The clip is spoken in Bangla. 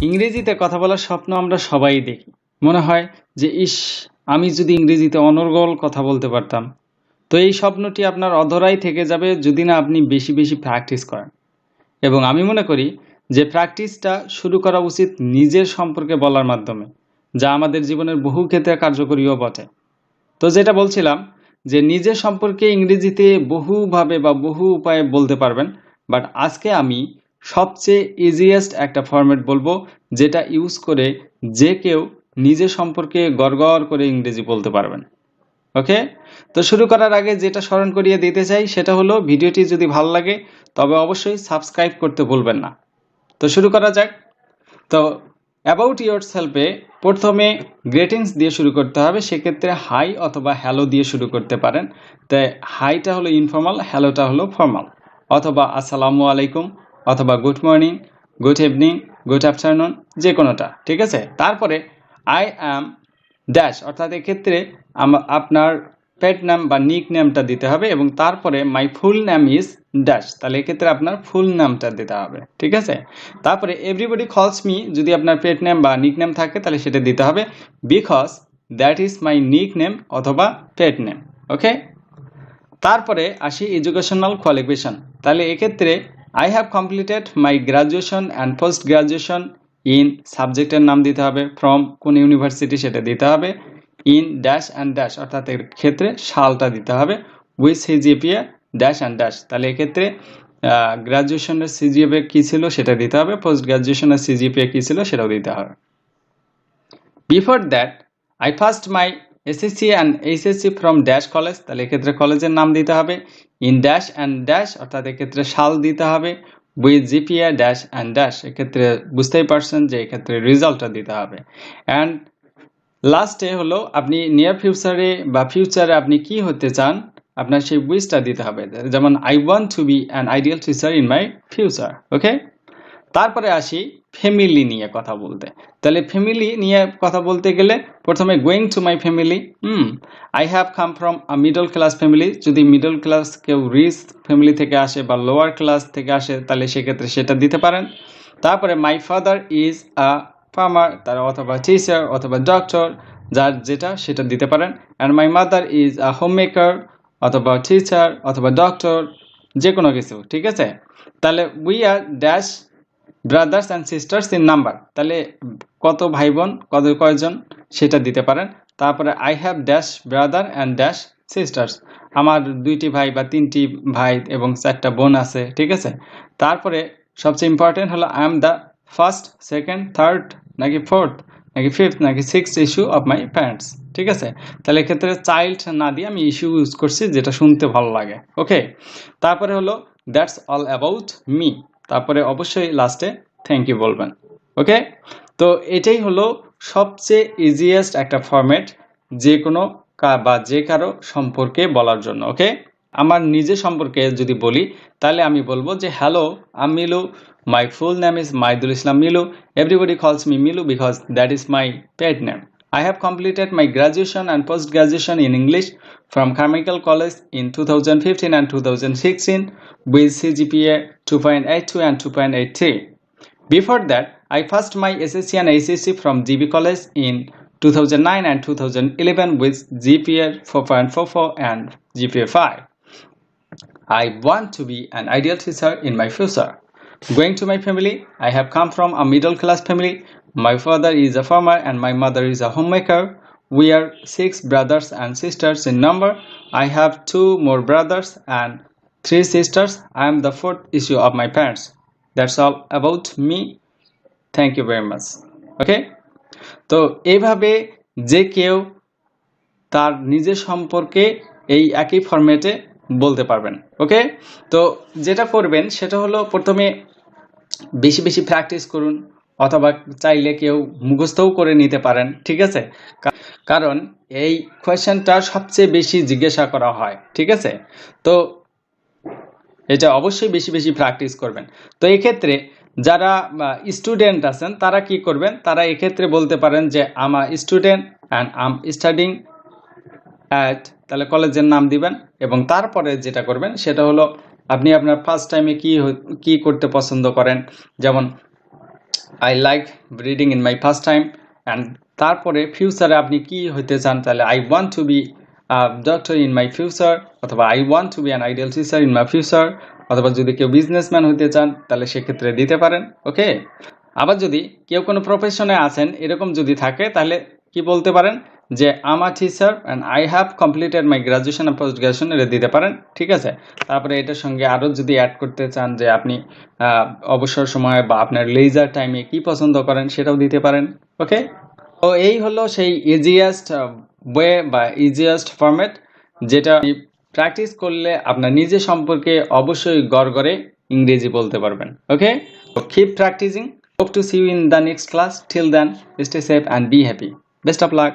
ইংরেজিতে কথা বলার স্বপ্ন আমরা সবাই দেখি। মনে হয় যে ইস, আমি যদি ইংরেজিতে অনর্গল কথা বলতে পারতাম। তো এই স্বপ্নটি আপনার অধরাই থেকে যাবে যদি না আপনি বেশি বেশি প্র্যাকটিস করেন। এবং আমি মনে করি যে প্র্যাকটিসটা শুরু করা উচিত নিজের সম্পর্কে বলার মাধ্যমে, যা আমাদের জীবনের বহু ক্ষেত্রে কার্যকরীও বটে। তো যেটা বলছিলাম যে নিজের সম্পর্কে ইংরেজিতে বহুভাবে বা বহু উপায়ে বলতে পারবেন, বাট আজকে আমি সবচেয়ে ইজিয়েস্ট একটা ফরম্যাট বলবো যেটা ইউজ করে যে কেউ নিজের সম্পর্কে গড়গড় করে ইংরেজি বলতে পারবেন। ওকে, তো শুরু করার আগে যেটা স্মরণ করিয়ে দিতে চাই সেটা হলো ভিডিওটি যদি ভালো লাগে তবে অবশ্যই সাবস্ক্রাইব করতে ভুলবেন না। তো শুরু করা যাক। তো অ্যাবাউট ইয়োর সেলফে প্রথমে গ্রেটিংস দিয়ে শুরু করতে হবে। সেক্ষেত্রে হাই অথবা হ্যালো দিয়ে শুরু করতে পারেন। তাই হাইটা হলো ইনফর্মাল, হ্যালোটা হলো ফর্মাল। অথবা আসসালামু আলাইকুম, অথবা good morning, good evening, good afternoon, যে কোনোটা, ঠিক আছে। তারপরে আই অ্যাম ড্যাশ, অর্থাৎ এক্ষেত্রে আপনার পেট নাম বা নিক নেমটা দিতে হবে এবং তারপরে মাই ফুল নেম ইজ ড্যাশ, তাহলে এক্ষেত্রে আপনার ফুল নামটা দিতে হবে, ঠিক আছে। তারপরে এভরিবডি কলস মি, যদি আপনার পেট নেম বা নিক নেম থাকে তাহলে সেটা দিতে হবে because that is my nick name অথবা পেট নেম। ওকে, তারপরে আসি এডুকেশনাল কোয়ালিফিকেশন। তাহলে এক্ষেত্রে I have completed my graduation and post graduation in, সাবজেক্টের নাম দিতে হবে, ফ্রম কোন ইউনিভার্সিটি সেটা দিতে হবে, ইন ড্যাশ অ্যান্ড ড্যাশ, অর্থাৎ এর ক্ষেত্রে সালটা দিতে হবে, with CGPA dash and dash, তাহলে এক্ষেত্রে গ্রাজুয়েশনের সিজিপিএ কী ছিল সেটা দিতে হবে, পোস্ট গ্রাজুয়েশনের সিজিপিএ কী ছিল সেটাও দিতে হবে। Before that I first my SSC and HSC from dash college, তাহলে এক্ষেত্রে কলেজের নাম দিতে হবে, ইন ড্যাশ অ্যান্ড ড্যাশ, অর্থাৎ এক্ষেত্রে সাল দিতে হবে, with GPA dash and dash, এক্ষেত্রে বুঝতেই পারছেন যে এক্ষেত্রে রেজাল্টটা দিতে হবে। অ্যান্ড লাস্টে হলো আপনি নিয়ার ফিউচারে বা ফিউচারে আপনি কি হতে চান আপনার সেই উইশটা দিতে হবে, যেমন I want to be an ideal teacher in my future. Okay, তারপরে আসি ফ্যামিলি নিয়ে কথা বলতে। তাহলে ফ্যামিলি নিয়ে কথা বলতে গেলে প্রথমে going to my family, I have come from a middle class family, যদি মিডল ক্লাস কেউ রিচ ফ্যামিলি থেকে আসে বা লোয়ার ক্লাস থেকে আসে তাহলে সেক্ষেত্রে সেটা দিতে পারেন। তারপরে my father is a farmer, তার অথবা টিচার অথবা ডক্টর, যার যেটা সেটা দিতে পারেন। And my mother is a home maker অথবা টিচার অথবা ডক্টর, যে কোনো কিছু, ঠিক আছে। তাহলে we are dash brothers and sisters in number, তাহলে কত ভাই বোন কয়জন সেটা দিতে পারেন। তারপরে I have dash brother and dash sisters, আমার 2টি ভাই বা 3টি ভাই এবং 4টা বোন আছে, ঠিক আছে। তারপরে সবচেয়ে ইম্পর্টেন্ট হলো I am the first, second, third নাকি ফোর্থ নাকি ফিফথ নাকি sixth issue of my parents, ঠিক আছে। তাহলে এক্ষেত্রে চাইল্ড না দিয়ে আমি ইস্যু ইউজ করছি যেটা শুনতে ভালো লাগে। ওকে, তারপরে হলো দ্যাটস অল অ্যাবাউট মি, তারপরে অবশ্যই লাস্টে থ্যাংক ইউ বলবেন। ওকে, তো এটাই হলো সবচেয়ে ইজিয়েস্ট একটা ফরম্যাট যে কোনো বা যে কারো সম্পর্কে বলার জন্য। ওকে, আমার নিজের সম্পর্কে যদি বলি তাহলে আমি বলবো যে hello, I Milu, my full name is Maidul Islam Milu, everybody calls me Milu because that is my pet name. I have completed my graduation and post-graduation in English from Carmichael College in 2015 and 2016 with CGPA 2.82 and 2.83. Before that, I passed my SSC and ACC from GB College in 2009 and 2011 with GPA 4.44 and GPA 5. I want to be an ideal teacher in my future. Going to my family, I have come from a middle class family. My father is a farmer and my mother is a homemaker. We are 6 brothers and sisters in number. I have 2 more brothers and 3 sisters. I am the 4th issue of my parents. That's all about me. Thank you very much. Okay? তো এইভাবে যে কেউ তার নিজের সম্পর্কে এই একই ফরম্যাটে বলতে পারবেন। ওকে, তো যেটা করবেন সেটা হলো প্রথমে বেশি বেশি প্র্যাকটিস করুন অথবা চাইলে কেউ মুখস্থও করে নিতে পারেন, ঠিক আছে। কারণ এই কোয়েশ্চেনটা সবচেয়ে বেশি জিজ্ঞাসা করা হয়, ঠিক আছে। তো এটা অবশ্যই বেশি বেশি প্র্যাকটিস করবেন। তো এক্ষেত্রে যারা স্টুডেন্ট আছেন তারা কি করবেন, তারা এক্ষেত্রে বলতে পারেন যে I'm a student and I'm studying at, তাহলে কলেজের নাম দিবেন এবং তারপরে যেটা করবেন সেটা হলো আপনি আপনার ফার্স্ট টাইমে কি করতে পছন্দ করেন, যেমন I like reading in my first time and তারপরে ফিউচারে আপনি কি হতে চান, তাহলে I want to be doctor in my future, অথবা I want to be an ideal teacher in my future, অথবা যদি কেউ বিজনেসম্যান হতে চান তাহলে সেক্ষেত্রে দিতে পারেন। ওকে, আবার যদি কেউ কোনো প্রফেশনে আছেন এরকম যদি থাকে তাহলে কি বলতে পারেন যে I'm a teacher and I have completed my graduation আর পোস্ট গ্রাজুয়েশন, এটা দিতে পারেন। ঠিক আছে, তারপরে এটার সঙ্গে আরও যদি অ্যাড করতে চান যে আপনি অবসর সময় বা আপনার লেজার টাইমে কি পছন্দ করেন সেটাও দিতে পারেন। ওকে, তো এই হলো সেই ইজিয়েস্ট ওয়ে বা ইজিয়েস্ট ফরম্যাট, যেটা প্র্যাকটিস করলে আপনার নিজে সম্পর্কে অবশ্যই গড়ে ইংরেজি বলতে পারবেন। ওকে, so keep practicing. Hope to see you in the next class. Till then, stay safe and be happy. Best of luck.